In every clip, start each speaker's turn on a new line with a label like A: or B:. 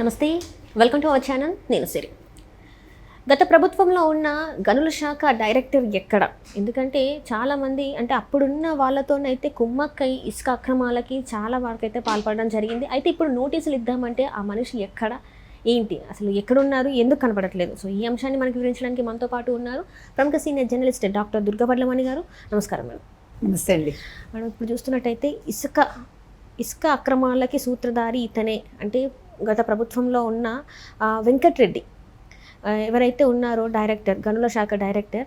A: నమస్తే, welcome to our channel. నేను సిరి. గత ప్రభుత్వంలో ఉన్న గనుల శాఖ డైరెక్టర్ ఎక్కడ? ఎందుకంటే చాలామంది అంటే అప్పుడున్న వాళ్ళతోనైతే కుమ్మక్కై ఇసుక అక్రమాలకి చాలా వరకైతే పాల్పడడం జరిగింది. అయితే ఇప్పుడు నోటీసులు ఇద్దామంటే ఆ మనిషి ఎక్కడ, ఏంటి, అసలు ఎక్కడున్నారు, ఎందుకు కనపడట్లేదు? సో ఈ అంశాన్ని మనకి వివరించడానికి మనతో పాటు ఉన్నారు ప్రముఖ సీనియర్ జర్నలిస్ట్ డాక్టర్ దుర్గవడ్లమణి గారు. నమస్కారం మేడం.
B: నమస్తే అండి
A: మేడం, ఇప్పుడు చూస్తున్నట్టయితే ఇసుక అక్రమాలకి సూత్రధారి ఇతనే అంటే గత ప్రభుత్వంలో ఉన్న వెంకట్రెడ్డి ఎవరైతే ఉన్నారో డైరెక్టర్, గనుల శాఖ డైరెక్టర్,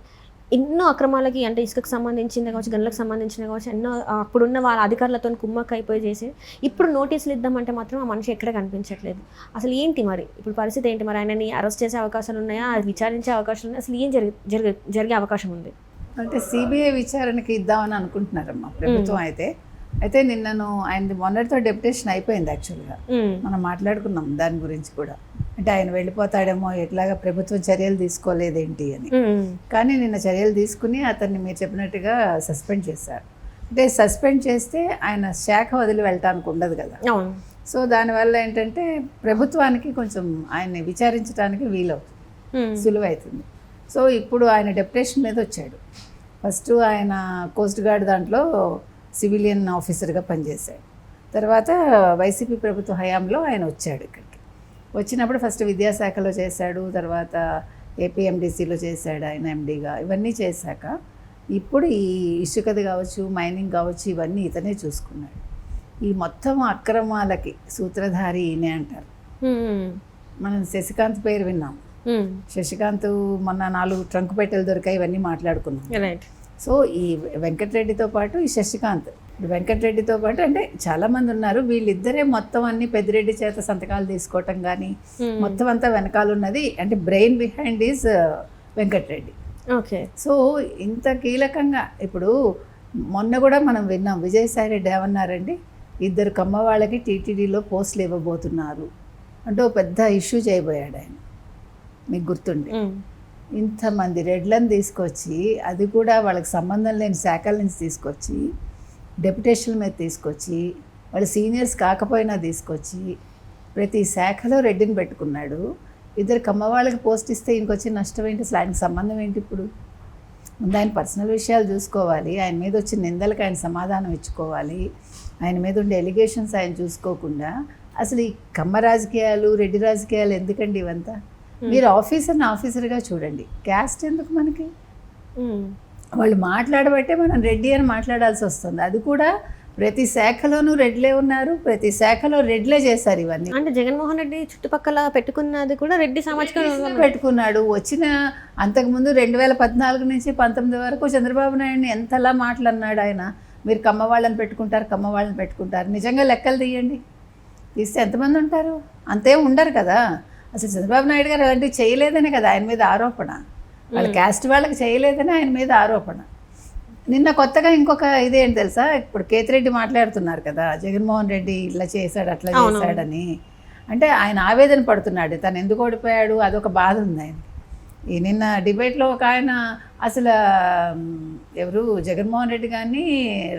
A: ఎన్నో అక్రమాలకి అంటే ఇసుకకు సంబంధించింది కావచ్చు, గనులకు సంబంధించిన కావచ్చు, ఎన్నో అప్పుడున్న వాళ్ళ అధికారులతో కుమ్మక్క అయిపోయి చేసి ఇప్పుడు నోటీసులు ఇద్దామంటే మాత్రం ఆ మనిషి ఎక్కడ కనిపించట్లేదు. అసలు ఏంటి మరి ఇప్పుడు పరిస్థితి ఏంటి? మరి ఆయనని అరెస్ట్ చేసే అవకాశాలు ఉన్నాయా, విచారించే అవకాశాలు ఉన్నాయా? అసలు ఏం జరిగే అవకాశం ఉంది?
B: అంటే సిబిఐ విచారణకి ఇద్దామని అనుకుంటున్నారమ్మా ప్రభుత్వం. అయితే నిన్నను ఆయనది మొన్నటితో డెప్యుటేషన్ అయిపోయింది. యాక్చువల్గా మనం మాట్లాడుకున్నాం దాని గురించి కూడా. అంటే ఆయన వెళ్ళిపోతాడేమో, ఎట్లాగా ప్రభుత్వం చర్యలు తీసుకోలేదేంటి అని. కానీ నిన్న చర్యలు తీసుకుని అతన్ని మీరు చెప్పినట్టుగా సస్పెండ్ చేశారు. అంటే సస్పెండ్ చేస్తే ఆయన శాఖ వదిలి వెళ్ళటానికి ఉండదు కదా. సో దానివల్ల ఏంటంటే ప్రభుత్వానికి కొంచెం ఆయన్ని విచారించడానికి వీలవుతుంది, సులువవుతుంది. సో ఇప్పుడు ఆయన డెప్యుటేషన్ మీద వచ్చాడు. ఫస్ట్ ఆయన కోస్ట్ గార్డ్ దాంట్లో సివిలియన్ ఆఫీసర్గా పనిచేశాడు. తర్వాత వైసీపీ ప్రభుత్వ హయాంలో ఆయన వచ్చాడు ఇక్కడికి. వచ్చినప్పుడు ఫస్ట్ విద్యాశాఖలో చేశాడు, తర్వాత ఏపీఎండిసిలో చేశాడు ఆయన ఎండీగా. ఇవన్నీ చేశాక ఇప్పుడు ఈ ఇసుకది కావచ్చు, మైనింగ్ కావచ్చు, ఇవన్నీ ఇతనే చూసుకున్నాడు. ఈ మొత్తం అక్రమాలకి సూత్రధారి ఈయనే అంటారు. మనం శశికాంత్ పేరు విన్నాం. శశికాంత్ మొన్న 4 ట్రంక్ పెట్టెలు దొరికాయి, ఇవన్నీ మాట్లాడుకున్నాం. సో ఈ వెంకటరెడ్డితో పాటు ఈ శశికాంత్, వెంకటరెడ్డితో పాటు అంటే చాలామంది ఉన్నారు. వీళ్ళిద్దరే మొత్తం అన్ని పెద్దిరెడ్డి చేత సంతకాలు తీసుకోవటం కానీ మొత్తం అంతా వెనకాల ఉన్నది. అంటే brain behind is Venkatareddy.
A: Okay.
B: So ఇంత కీలకంగా ఇప్పుడు మొన్న కూడా మనం విన్నాం, విజయసాయి రెడ్డి ఏమన్నారండి, 2 కమ్మ వాళ్ళకి టీటీడీలో పోస్టులు ఇవ్వబోతున్నారు అంటే ఒక పెద్ద ఇష్యూ చేయబోయాడు ఆయన. మీకు గుర్తుండి ఇంతమంది రెడ్లను తీసుకొచ్చి, అది కూడా వాళ్ళకి సంబంధం లేని శాఖల నుంచి తీసుకొచ్చి, డెప్యుటేషన్ల మీద తీసుకొచ్చి, వాళ్ళు సీనియర్స్ కాకపోయినా తీసుకొచ్చి ప్రతి శాఖలో రెడ్డిని పెట్టుకున్నాడు. 2 కమ్మ వాళ్ళకి పోస్ట్ ఇస్తే ఇంకొచ్చి నష్టం ఏంటి? అసలు ఆయనకు సంబంధం ఏంటి? ఇప్పుడు ముందు ఆయన పర్సనల్ విషయాలు చూసుకోవాలి, ఆయన మీద వచ్చిన నిందలకు ఆయన సమాధానం ఇచ్చుకోవాలి. ఆయన మీద ఉండే ఎలిగేషన్స్ ఆయన చూసుకోకుండా అసలు ఈ కమ్మ రాజకీయాలు, రెడ్డి రాజకీయాలు ఎందుకండి ఇవంతా? మీరు ఆఫీసర్గా చూడండి, క్యాస్ట్ ఎందుకు మనకి? వాళ్ళు మాట్లాడబట్టే మనం రెడ్డి అని మాట్లాడాల్సి వస్తుంది. అది కూడా ప్రతి శాఖలోనూ రెడ్లే ఉన్నారు, ప్రతి శాఖలో రెడ్లే చేశారు ఇవన్నీ.
A: అంటే జగన్మోహన్ రెడ్డి చుట్టుపక్కల పెట్టుకున్నది కూడా రెడ్డి సామాజిక
B: పెట్టుకున్నాడు. వచ్చిన అంతకుముందు 2014 నుంచి 19 వరకు చంద్రబాబు నాయుడిని ఎంతలా మాట్లాడినాడు ఆయన. మీరు కమ్మ వాళ్ళని పెట్టుకుంటారు. నిజంగా లెక్కలు తీయండి, తీస్తే ఎంతమంది ఉంటారు? అంతే ఉండరు కదా. అసలు చంద్రబాబు నాయుడు గారు అలాంటివి చేయలేదనే కదా ఆయన మీద ఆరోపణ. వాళ్ళ క్యాస్ట్ వాళ్ళకి చేయలేదని ఆయన మీద ఆరోపణ. నిన్న కొత్తగా ఇంకొక ఇదేంటి తెలుసా, ఇప్పుడు కేతిరెడ్డి మాట్లాడుతున్నారు కదా, జగన్మోహన్ రెడ్డి ఇలా చేశాడు అట్లా చేశాడని. అంటే ఆయన ఆవేదన పడుతున్నాడు, తను ఎందుకు ఓడిపోయాడు, అదొక బాధ ఉంది ఆయన. ఈ నిన్న డిబేట్లో ఒక ఆయన అసలు ఎవరు జగన్మోహన్ రెడ్డి కానీ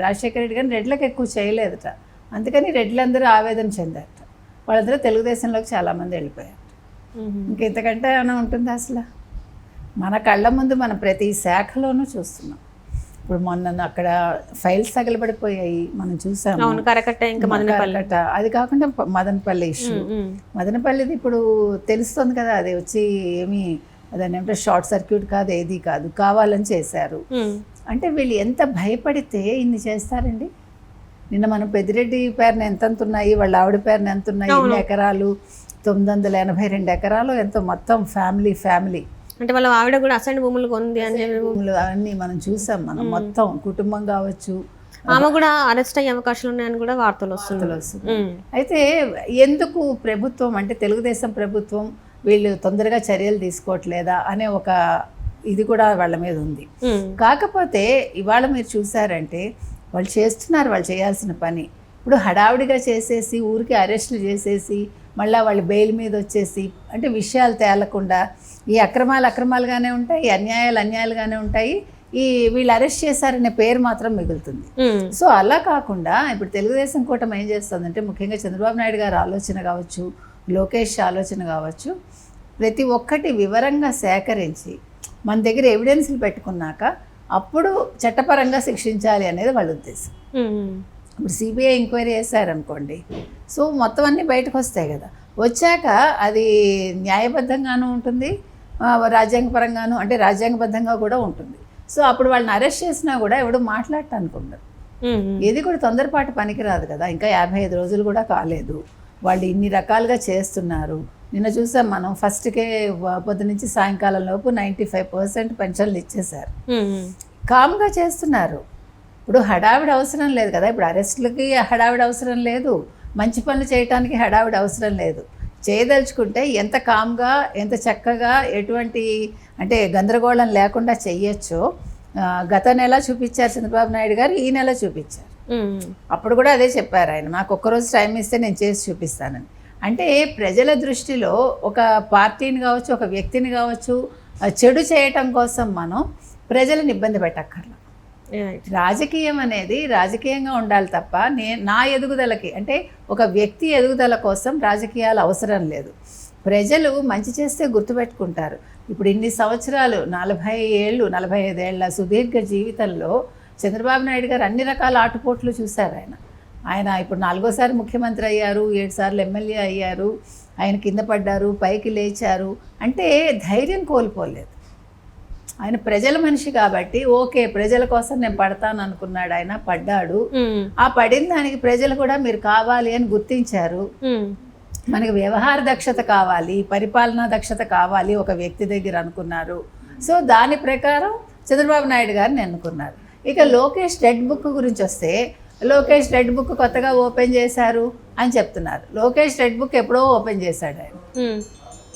B: రాజశేఖర రెడ్డి కానీ రెడ్లకు ఎక్కువ చేయలేదట, అందుకని రెడ్లందరూ ఆవేదన చెందారట. వాళ్ళందరూ తెలుగుదేశంలోకి చాలామంది వెళ్ళిపోయారు. ఇంకెంతకంటే ఏమైనా ఉంటుందా? అసలు మన కళ్ళ ముందు మనం ప్రతి శాఖలోనూ చూస్తున్నాం. ఇప్పుడు మొన్న అక్కడ ఫైల్స్ తగలబడిపోయాయి, మనం చూసాము. కరకట్ట, అది కాకుండా మదనపల్లి ఇష్యూ. మదనపల్లిది ఇప్పుడు తెలుస్తుంది కదా, అది వచ్చి ఏమి అదని అంటే షార్ట్ సర్క్యూట్ కాదు, ఏది కాదు, కావాలని చేశారు. అంటే వీళ్ళు ఎంత భయపడితే ఇన్ని చేస్తారండి. నిన్న మనం పెద్దిరెడ్డి పేరున ఎంతంత ఉన్నాయి, వాళ్ళ ఆవిడ పేరున ఎంత ఉన్నాయి, ఎన్ని ఎకరాలు, 982 ఎకరాలు ఎంతో, మొత్తం ఫ్యామిలీ
A: అంటే వాళ్ళ ఆవిడ కూడా అసైన్ భూములు కొంది అని
B: భూములు అన్నీ మనం చూసాం. మనం మొత్తం కుటుంబం కావచ్చు,
A: ఆమె కూడా అరెస్ట్ అయ్యే అవకాశాలు ఉన్నాయని కూడా వార్తలు వస్తుంది.
B: అయితే ఎందుకు ప్రభుత్వం అంటే తెలుగుదేశం ప్రభుత్వం వీళ్ళు తొందరగా చర్యలు తీసుకోవట్లేదా అనే ఒక ఇది కూడా వాళ్ళ మీద ఉంది. కాకపోతే ఇవాళ మీరు చూసారంటే వాళ్ళు చేస్తున్నారు వాళ్ళు చేయాల్సిన పని. ఇప్పుడు హడావుడిగా చేసేసి ఊరికి అరెస్టులు చేసేసి మళ్ళీ వాళ్ళు బెయిల్ మీద వచ్చేసి అంటే విషయాలు తేలకుండా ఈ అక్రమాలుగానే ఉంటాయి, ఈ అన్యాయాలుగానే ఉంటాయి. ఈ వీళ్ళు అరెస్ట్ చేశారనే పేరు మాత్రం మిగులుతుంది. సో అలా కాకుండా ఇప్పుడు తెలుగుదేశం కూటమి ఏం చేస్తుందంటే, ముఖ్యంగా చంద్రబాబు నాయుడు గారి ఆలోచన కావచ్చు, లోకేష్ ఆలోచన కావచ్చు, ప్రతి ఒక్కటి వివరంగా సేకరించి మన దగ్గర ఎవిడెన్స్లు పెట్టుకున్నాక అప్పుడు చట్టపరంగా శిక్షించాలి అనేది వాళ్ళ ఉద్దేశం. ఇప్పుడు సిబిఐ ఎంక్వైరీ చేశారనుకోండి, సో మొత్తం అన్నీ బయటకు వస్తాయి కదా, వచ్చాక అది న్యాయబద్ధంగానూ ఉంటుంది, రాజ్యాంగపరంగాను అంటే రాజ్యాంగబద్ధంగా కూడా ఉంటుంది. సో అప్పుడు వాళ్ళని అరెస్ట్ చేసినా కూడా ఎవడు మాట్లాడటానికి ఉండదు. ఏది కూడా తొందరపాటు పనికిరాదు కదా, ఇంకా 55 రోజులు కూడా కాలేదు, వాళ్ళు ఇన్ని రకాలుగా చేస్తున్నారు. నిన్న చూసాం మనం, ఫస్ట్కే పొద్దు నుంచి సాయంకాలం లోపు 95% పెన్షన్లు ఇచ్చేశారు. కామ్గా చేస్తున్నారు. ఇప్పుడు హడావిడి అవసరం లేదు కదా, ఇప్పుడు అరెస్టులకి హడావిడి అవసరం లేదు, మంచి పనులు చేయడానికి హడావిడి అవసరం లేదు. చేయదలుచుకుంటే ఎంత కామ్గా ఎంత చక్కగా ఎటువంటి అంటే గందరగోళం లేకుండా చెయ్యొచ్చో గత నెల చూపించారు చంద్రబాబు నాయుడు గారు, ఈ నెల చూపించారు. అప్పుడు కూడా అదే చెప్పారు ఆయన, నాకు ఒక్కరోజు టైం ఇస్తే నేను చేసి చూపిస్తానని. అంటే ప్రజల దృష్టిలో ఒక పార్టీని కావచ్చు, ఒక వ్యక్తిని కావచ్చు చెడు చేయటం కోసం మనం ప్రజలను ఇబ్బంది పెట్టక్కర్లా. రాజకీయం అనేది రాజకీయంగా ఉండాలి తప్ప నా ఎదుగుదలకి అంటే ఒక వ్యక్తి ఎదుగుదల కోసం రాజకీయాలు అవసరం లేదు. ప్రజలు మంచి చేస్తే గుర్తుపెట్టుకుంటారు. ఇప్పుడు ఇన్ని సంవత్సరాలు 40 ఏళ్ళు 45 ఏళ్ల సుదీర్ఘ జీవితంలో చంద్రబాబు నాయుడు గారు అన్ని రకాల ఆటుపోట్లు చూశారు. ఆయన ఇప్పుడు 4వ సారి ముఖ్యమంత్రి అయ్యారు, 7 సార్లు ఎమ్మెల్యే అయ్యారు, ఆయన కింద పడ్డారు, పైకి లేచారు, అంటే ధైర్యం కోల్పోలేదు. ఆయన ప్రజల మనిషి కాబట్టి ఓకే ప్రజల కోసం నేను పడతాను అనుకున్నాడు, ఆయన పడ్డాడు. ఆ పడిన దానికి ప్రజలు కూడా మీరు కావాలి అని గుర్తించారు. మనకి వ్యవహార దక్షత కావాలి, పరిపాలనా దక్షత కావాలి ఒక వ్యక్తి దగ్గర అనుకున్నారు. సో దాని ప్రకారం చంద్రబాబు నాయుడు గారిని ఎన్నుకున్నారు. ఇక లోకేష్ రెడ్ బుక్ గురించి వస్తే, లోకేష్ రెడ్ బుక్ కొత్తగా ఓపెన్ చేశారు అని చెప్తున్నారు. లోకేష్ రెడ్ బుక్ ఎప్పుడో ఓపెన్ చేశాడు ఆయన,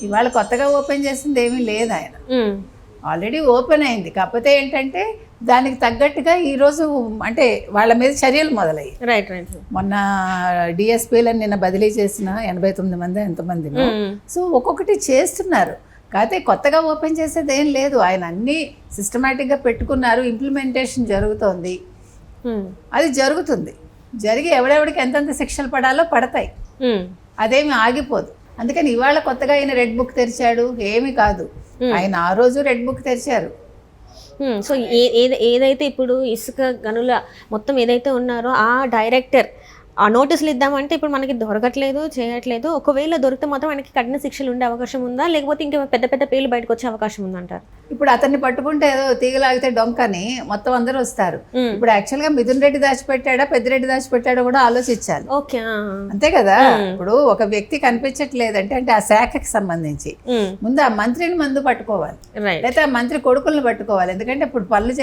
B: ఇవాళ కొత్తగా ఓపెన్ చేసింది ఏమీ లేదు. ఆయన ఆల్రెడీ ఓపెన్ అయింది. కాకపోతే ఏంటంటే దానికి తగ్గట్టుగా ఈరోజు అంటే వాళ్ళ మీద చర్యలు మొదలయ్యాయి. మొన్న డిఎస్పీలను నిన్న బదిలీ చేసిన 89 మంది ఎంతమందినో, సో ఒక్కొక్కటి చేస్తున్నారు. కాకపోతే కొత్తగా ఓపెన్ చేసేది ఏం లేదు, ఆయన అన్నీ సిస్టమేటిక్గా పెట్టుకున్నారు. ఇంప్లిమెంటేషన్ జరుగుతోంది, అది జరుగుతుంది. జరిగి ఎవడెవడికి ఎంతెంత శిక్షలు పడాలో పడతాయి, అదేమి ఆగిపోదు. అందుకని ఇవాళ కొత్తగా ఆయన రెడ్ బుక్ తెరిచాడు ఏమీ కాదు, ఆయన ఆ రోజు రెడ్ బుక్ తెరిచారు.
A: సో ఏదైతే ఇప్పుడు ఇసుక గనుల మొత్తం ఏదైతే ఉన్నారో ఆ డైరెక్టర్ ఆ నోటీసులు ఇద్దామంటే ఇప్పుడు మనకి దొరకట్లేదు, చేయట్లేదు. ఒకవేళ దొరికితే మాత్రం ఆయనకి కఠిన శిక్షలు ఉండే అవకాశం ఉందా, లేకపోతే ఇంకా పెద్ద పెద్ద పేర్లు బయటకు వచ్చే అవకాశం ఉందంటారు?
B: ఇప్పుడు అతన్ని పట్టుకుంటే ఏదో తీగలాగితే డొంకని మొత్తం అందరూ వస్తారు. ఇప్పుడు యాక్చువల్గా మిథున్ రెడ్డి దాచిపెట్టాడా పెద్దిరెడ్డి దాచిపెట్టాడో కూడా ఆలోచించాలి.
A: ఓకే,
B: అంతే కదా. ఇప్పుడు ఒక వ్యక్తి కనిపించట్లేదంటే అంటే ఆ శాఖకి సంబంధించి ముందు ఆ మంత్రిని మందు పట్టుకోవాలి, లేకపోతే ఆ మంత్రి కొడుకులను పట్టుకోవాలి. ఎందుకంటే ఇప్పుడు పనులు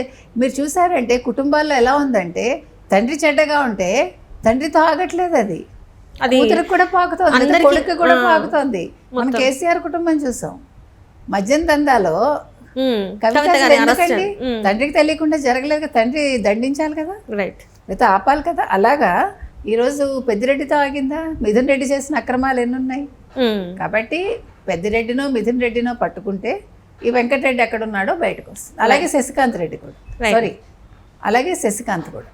B: మీరు చూసారంటే కుటుంబాల్లో ఎలా ఉందంటే, తండ్రి చెడ్డగా ఉంటే తండ్రితో ఆగట్లేదు, అది కూతురికి కూడా పాకుతోంది, కొడుకు కూడా పాకుతోంది. మనం కేసీఆర్ కుటుంబం చూసాం, మద్యం దందాలో ఎందుకండి తండ్రికి తెలియకుండా జరగలేదు కదా, తండ్రి దండించాలి కదా, లేకపోతే ఆపాలి కదా. అలాగా ఈరోజు పెద్దిరెడ్డితో ఆగిందా? మిథున్ రెడ్డి చేసిన అక్రమాలు ఎన్ని ఉన్నాయి. కాబట్టి పెద్దిరెడ్డినో మిథున్ రెడ్డినో పట్టుకుంటే ఈ వెంకటరెడ్డి ఎక్కడున్నాడో బయటకు వస్తుంది. అలాగే శశికాంత్ రెడ్డి కూడా, సారీ అలాగే శశికాంత్ కూడా.